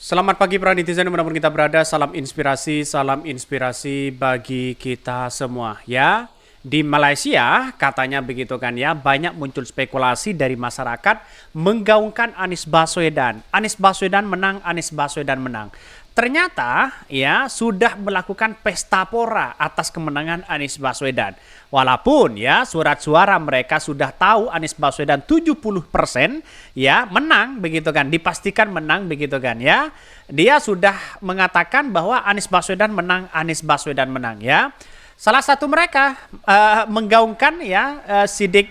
Selamat pagi para netizen dimanapun kita berada, salam inspirasi bagi kita semua ya. Di Malaysia katanya begitu kan ya, banyak muncul spekulasi dari masyarakat menggaungkan Anies Baswedan. Anies Baswedan menang, Anies Baswedan menang. Ternyata ya sudah melakukan pesta pora atas kemenangan Anies Baswedan. Walaupun ya surat suara mereka sudah tahu Anies Baswedan 70% ya menang begitu kan, dipastikan menang begitu kan ya. Dia sudah mengatakan bahwa Anies Baswedan menang, Anies Baswedan menang ya. Salah satu mereka menggaungkan ya sidik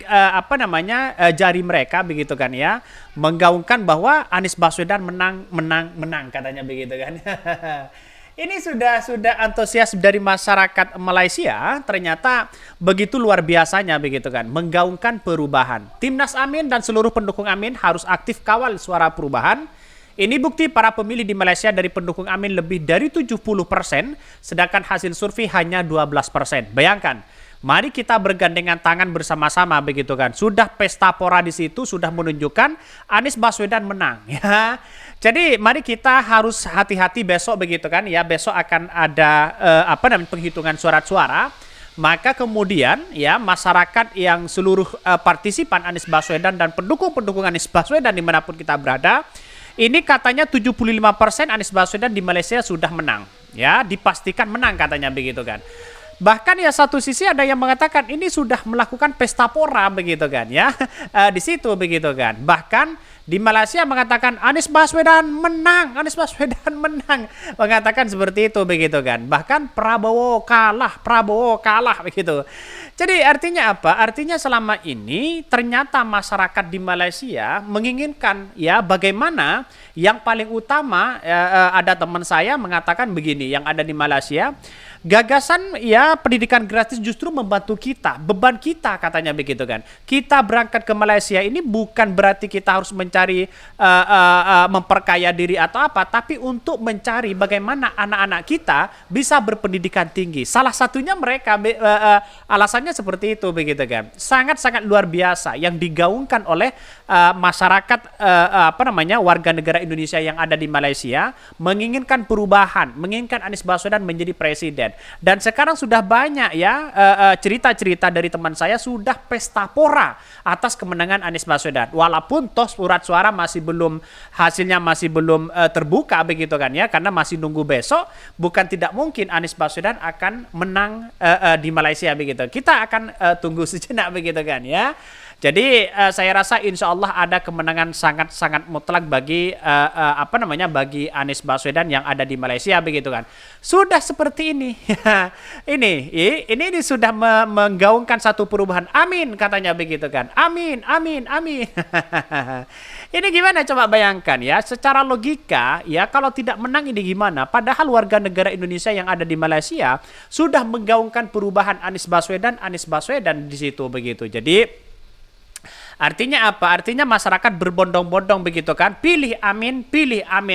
jari mereka begitu kan ya, menggaungkan bahwa Anies Baswedan menang katanya begitu kan. Ini sudah antusias dari masyarakat Malaysia, ternyata begitu luar biasanya begitu kan, menggaungkan perubahan. Timnas Amin dan seluruh pendukung Amin harus aktif kawal suara perubahan. Ini bukti para pemilih di Malaysia dari pendukung Amin lebih dari 70%, sedangkan hasil survei hanya 12%. Bayangkan, mari kita bergandengan tangan bersama-sama begitu kan. Sudah pesta pora di situ, sudah menunjukkan Anies Baswedan menang ya. Jadi mari kita harus hati-hati besok begitu kan ya. Besok akan ada penghitungan surat-suara. Maka kemudian ya masyarakat yang seluruh partisipan Anies Baswedan dan pendukung-pendukung Anies Baswedan dimanapun kita berada, ini katanya 75% Anies Baswedan di Malaysia sudah menang. Ya, dipastikan menang katanya begitu kan. Bahkan ya satu sisi ada yang mengatakan ini sudah melakukan pesta pora begitu kan ya. Di situ begitu kan. Bahkan di Malaysia mengatakan Anies Baswedan menang, Anies Baswedan menang. Mengatakan seperti itu begitu kan. Bahkan Prabowo kalah begitu. Jadi artinya apa? Artinya selama ini ternyata masyarakat di Malaysia menginginkan ya bagaimana yang paling utama ada teman saya mengatakan begini yang ada di Malaysia. Gagasan ya pendidikan gratis justru membantu kita, beban kita katanya begitu kan. Kita berangkat ke Malaysia ini bukan berarti kita harus mencari memperkaya diri atau apa, tapi untuk mencari bagaimana anak-anak kita bisa berpendidikan tinggi. Salah satunya mereka alasannya seperti itu begitu kan. Sangat-sangat luar biasa yang digaungkan oleh masyarakat warga negara Indonesia yang ada di Malaysia menginginkan perubahan, menginginkan Anies Baswedan menjadi presiden. Dan sekarang sudah banyak ya cerita-cerita dari teman saya sudah pesta pora atas kemenangan Anies Baswedan. Walaupun toh surat suara hasilnya masih belum terbuka begitu kan ya, karena masih nunggu besok. Bukan tidak mungkin Anies Baswedan akan menang di Malaysia begitu. Kita akan tunggu sejenak begitu kan ya. Jadi saya rasa insya Allah ada kemenangan sangat-sangat mutlak bagi bagi Anies Baswedan yang ada di Malaysia begitu kan. Sudah seperti ini. ini sudah menggaungkan satu perubahan. Amin katanya begitu kan. Amin. Ini gimana coba bayangkan ya, secara logika ya kalau tidak menang ini gimana? Padahal warga negara Indonesia yang ada di Malaysia sudah menggaungkan perubahan Anies Baswedan di situ begitu. Jadi artinya apa? Artinya masyarakat berbondong-bondong begitu kan. Pilih amin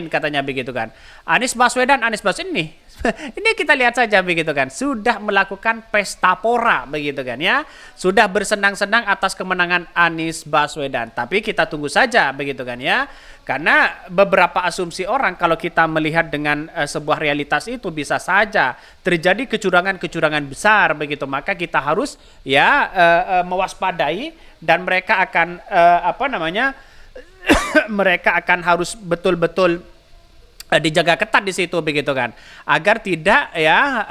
katanya begitu kan. Anies Baswedan ini. Ini kita lihat saja begitu kan. Sudah melakukan pesta pora begitu kan ya. Sudah bersenang-senang atas kemenangan Anies Baswedan. Tapi kita tunggu saja begitu kan ya. Karena beberapa asumsi orang kalau kita melihat dengan sebuah realitas itu bisa saja terjadi kecurangan-kecurangan besar begitu. Maka kita harus ya mewaspadai dan mereka akan mereka akan harus betul-betul dijaga ketat di situ begitu kan, agar tidak ya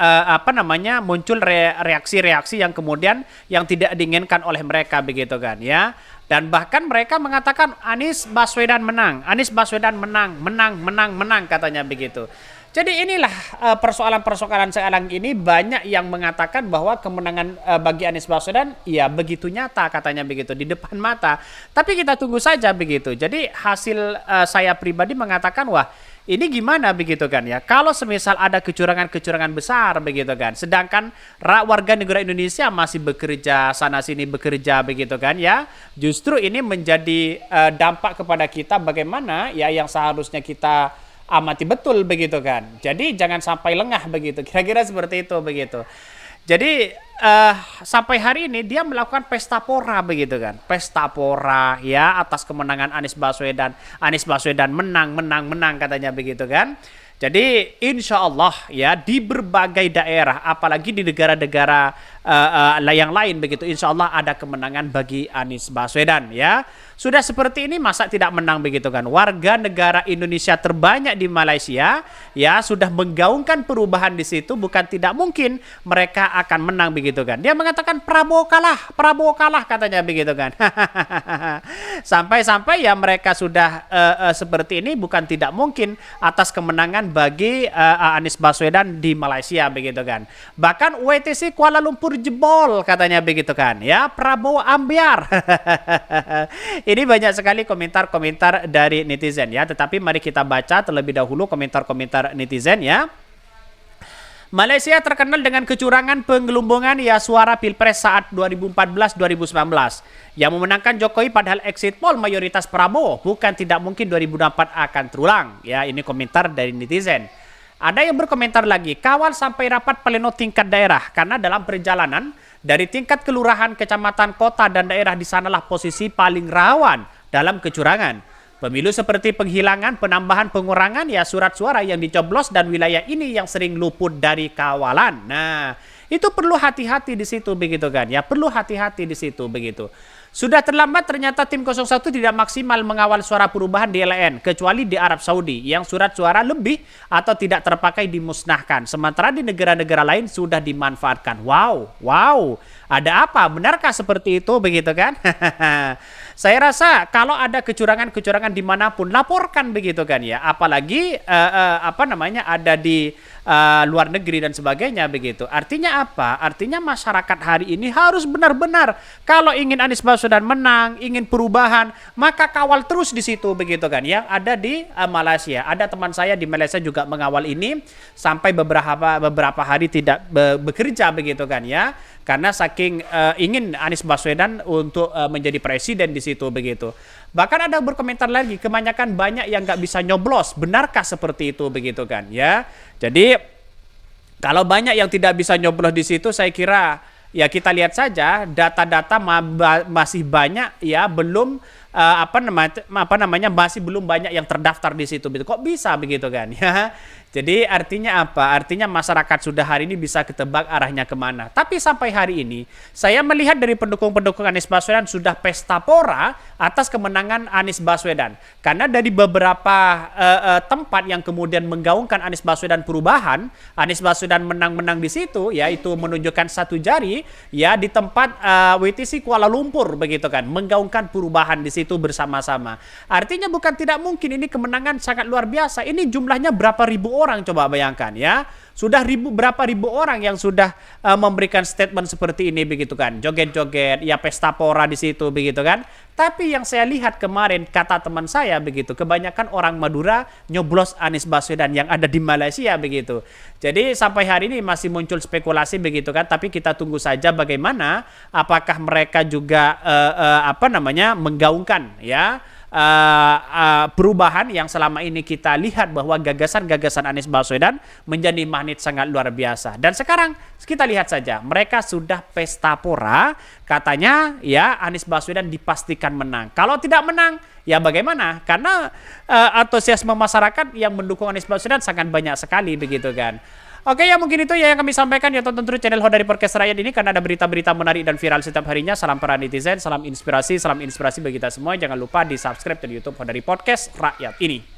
muncul reaksi-reaksi yang kemudian yang tidak diinginkan oleh mereka begitu kan ya. Dan bahkan mereka mengatakan Anies Baswedan menang katanya begitu. Jadi inilah persoalan-persoalan sekarang ini banyak yang mengatakan bahwa kemenangan bagi Anies Baswedan ya begitu nyata katanya begitu di depan mata. Tapi kita tunggu saja begitu. Jadi hasil saya pribadi mengatakan wah ini gimana begitu kan ya. Kalau semisal ada kecurangan-kecurangan besar begitu kan. Sedangkan warga negara Indonesia masih bekerja sana sini bekerja begitu kan ya. Justru ini menjadi dampak kepada kita bagaimana ya yang seharusnya kita amati betul begitu kan. Jadi jangan sampai lengah begitu. Kira-kira seperti itu begitu. Jadi sampai hari ini dia melakukan pesta pora begitu kan. Pesta pora ya atas kemenangan Anies Baswedan. Anies Baswedan menang, menang, menang katanya begitu kan. Jadi insya Allah ya di berbagai daerah, apalagi di negara-negara yang lain begitu, insya Allah ada kemenangan bagi Anies Baswedan ya. Sudah seperti ini masa tidak menang begitu kan. Warga negara Indonesia terbanyak di Malaysia ya sudah menggaungkan perubahan di situ, bukan tidak mungkin mereka akan menang begitu kan. Dia mengatakan Prabowo kalah katanya begitu kan. Sampai-sampai ya mereka sudah seperti ini, bukan tidak mungkin atas kemenangan bagi Anies Baswedan di Malaysia begitu kan. Bahkan WTC Kuala Lumpur jebol katanya begitu kan. Ya, Prabowo ambiar. Ini banyak sekali komentar-komentar dari netizen ya, tetapi mari kita baca terlebih dahulu komentar-komentar netizen ya. Malaysia terkenal dengan kecurangan penggelombongan ya suara Pilpres saat 2014-2019. Yang memenangkan Jokowi padahal exit poll mayoritas Prabowo, bukan tidak mungkin 2024 akan terulang. Ya, ini komentar dari netizen. Ada yang berkomentar lagi, kawal sampai rapat pleno tingkat daerah karena dalam perjalanan dari tingkat kelurahan, kecamatan, kota, dan daerah di sanalah posisi paling rawan dalam kecurangan. Pemilu seperti penghilangan, penambahan, pengurangan ya surat suara yang dicoblos dan wilayah ini yang sering luput dari kawalan. Nah, itu perlu hati-hati di situ begitu kan ya, perlu hati-hati di situ begitu. Sudah terlambat ternyata tim 01 tidak maksimal mengawal suara perubahan di LN, kecuali di Arab Saudi yang surat suara lebih atau tidak terpakai dimusnahkan. Sementara di negara-negara lain sudah dimanfaatkan. Wow, ada apa? Benarkah seperti itu begitu kan? Saya rasa kalau ada kecurangan-kecurangan dimanapun laporkan begitu kan ya. Apalagi ada di luar negeri dan sebagainya begitu. Artinya apa? Artinya masyarakat hari ini harus benar-benar kalau ingin Anies Baswedan menang, ingin perubahan, maka kawal terus di situ begitu kan. Yang ada di Malaysia. Ada teman saya di Malaysia juga mengawal ini sampai beberapa hari tidak bekerja begitu kan ya. Karena saking ingin Anies Baswedan untuk menjadi presiden di situ begitu. Bahkan ada berkomentar lagi, kebanyakan banyak yang nggak bisa nyoblos. Benarkah seperti itu begitu kan ya? Jadi kalau banyak yang tidak bisa nyoblos di situ, saya kira ya kita lihat saja data-data masih banyak ya belum masih belum banyak yang terdaftar di situ. Kok bisa begitu kan ya? Jadi artinya apa? Artinya masyarakat sudah hari ini bisa ketebak arahnya kemana. Tapi sampai hari ini saya melihat dari pendukung-pendukung Anies Baswedan sudah pesta pora atas kemenangan Anies Baswedan. Karena dari beberapa tempat yang kemudian menggaungkan Anies Baswedan perubahan, Anies Baswedan menang-menang di situ, yaitu menunjukkan satu jari ya di tempat WTC Kuala Lumpur begitu kan, menggaungkan perubahan di situ bersama-sama. Artinya bukan tidak mungkin ini kemenangan sangat luar biasa. Ini jumlahnya berapa ribu orang, coba bayangkan ya. Sudah berapa ribu orang yang sudah memberikan statement seperti ini begitu kan. Joget-joget, ya pesta pora di situ begitu kan. Tapi yang saya lihat kemarin, kata teman saya begitu, kebanyakan orang Madura nyoblos Anies Baswedan yang ada di Malaysia begitu. Jadi sampai hari ini masih muncul spekulasi begitu kan. Tapi kita tunggu saja bagaimana, apakah mereka juga menggaungkan ya perubahan yang selama ini kita lihat bahwa gagasan-gagasan Anies Baswedan menjadi magnet sangat luar biasa. Dan sekarang kita lihat saja, mereka sudah pesta pora, katanya ya Anies Baswedan dipastikan menang. Kalau tidak menang, ya bagaimana? Karena antusiasme masyarakat yang mendukung Anies Baswedan sangat banyak sekali begitu kan. Oke ya, mungkin itu ya yang kami sampaikan ya. Tonton terus channel Hodari Podcast Rakyat ini karena ada berita-berita menarik dan viral setiap harinya. Salam para netizen, salam inspirasi bagi kita semua. Jangan lupa di subscribe di YouTube Hodari Podcast Rakyat ini.